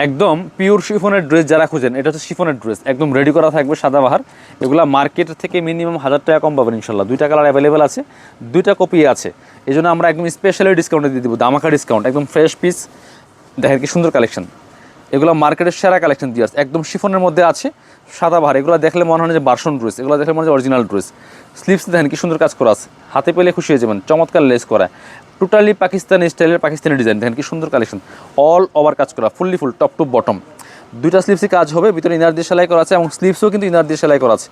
একদম পিওর শিফনের ড্রেস যারা খুঁজেন, এটা হচ্ছে শিফনের ড্রেস, একদম রেডি করা থাকবে সাদাবাহার। এগুলো মার্কেট থেকে মিনিমাম 1000 টাকা কম পাবেন ইনশাল্লাহ। 2টা কালার অ্যাভেলেবেল আছে, 2টা কপি আছে। এই জন্য আমরা একদম স্পেশালি ডিসকাউন্টে দিয়ে দেবো, দামাকা ডিসকাউন্ট, একদম ফ্রেশ পিস। দেখেন কি সুন্দর কালেকশন, এগুলো মার্কেটের সেরা কালেকশন দিয়ে আছে, একদম শিফনের মধ্যে আছে সাদাবাহার। এগুলো দেখলে মনে হয় যে বার্সন ড্রেস, এগুলো দেখলে মনে হয় অরিজিনাল ড্রেস। স্লিভস দেখেন কি সুন্দর কাজ করা আছে, হাতে পেলে খুশি হয়ে যাবেন, চমৎকার লেস করা, টোটালি পাকিস্তানি স্টাইলের, পাকিস্তানি ডিজাইন। দেখেন কি সুন্দর কালেকশন, অল ওভার কাজ করা, fully full top to bottom. 2টা স্লিভসই কাজ হবে, ভিতরে ইনার দিয়ে সেলাই করা আছে এবং স্লিভসও কিন্তু ইনার দিয়ে সেলাই করা আছে।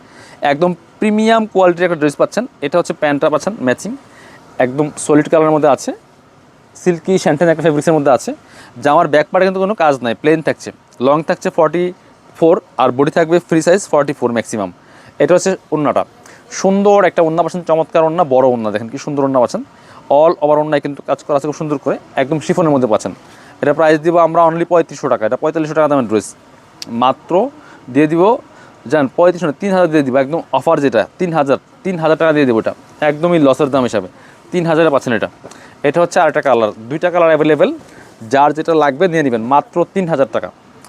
একদম প্রিমিয়াম কোয়ালিটির একটা ড্রেস পাচ্ছেন। এটা হচ্ছে প্যান্টটা পাচ্ছেন ম্যাচিং, একদম সলিড কালারের মধ্যে আছে, সিল্কি শ্যান্টেন একটা ফেব্রিক্সের মধ্যে আছে। জামার ব্যাক পার্টে কিন্তু কোনো কাজ নাই, প্লেন থাকছে। লং থাকছে 44 আর বডি থাকবে ফ্রি সাইজ 44 ম্যাক্সিমাম। এটা হচ্ছে ওড়নাটা, সুন্দর একটা ওড়না পাচ্ছেন, চমৎকার ওড়না, বড় ওড়না, দেখেন কি সুন্দর ওড়না পাচ্ছেন। অল ওভার ওড়নায় কিন্তু কাজ করা আছে খুব সুন্দর করে, একদম শিফনের মধ্যে পাচ্ছেন। এটা প্রাইস দিব আমরা অনলি 3500 টাকা। এটা 4500 টাকা দামের ড্রেস, মাত্র দিয়ে দিব জান 3500 3000 দিয়ে দিব, একদম অফার যেটা 3000 টাকা দিয়ে দেবো। এটা একদমই লসের দাম হিসাবে 3000 পাচ্ছেন এটা। এটা হচ্ছে আরেকটা কালার, 2টা কালার অ্যাভেলেবেল, যার যেটা লাগবে নিয়ে নেবেন, মাত্র 3000 টাকা।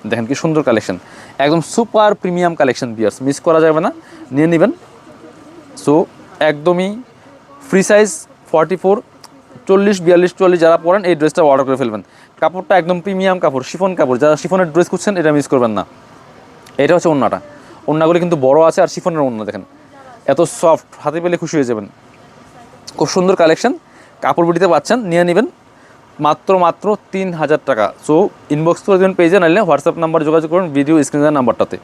দেখেন কি সুন্দর কালেকশন, একদম সুপার প্রিমিয়াম কালেকশন বিয়ার্স, মিস করা যাবে না, নিয়ে নেবেন। সো একদমই ফ্রি সাইজ 44, 40, 42, 44 যারা পরেন এই ড্রেসটা অর্ডার করে ফেলবেন। কাপড়টা একদম প্রিমিয়াম কাপড়, শিফন কাপড়, যারা শিফনের ড্রেস খুঁজছেন এটা মিস করবেন না। এটা হচ্ছে ওড়নাটা, ওড়নাগুলি কিন্তু বড় আছে আর শিফনের ওড়না দেখেন এত সফট, হাতে পেলে খুশি হয়ে যাবেন। খুব সুন্দর কালেকশন, কাপড় বিটিতে পাচ্ছেন, নিয়ে নেবেন মাত্র 3000 টাকা। সো ইনবক্স করে দেবেন পেজে, নাহলে হোয়াটসঅ্যাপ নাম্বার যোগাযোগ করুন ভিডিও স্ক্রিনের নাম্বারটাতে।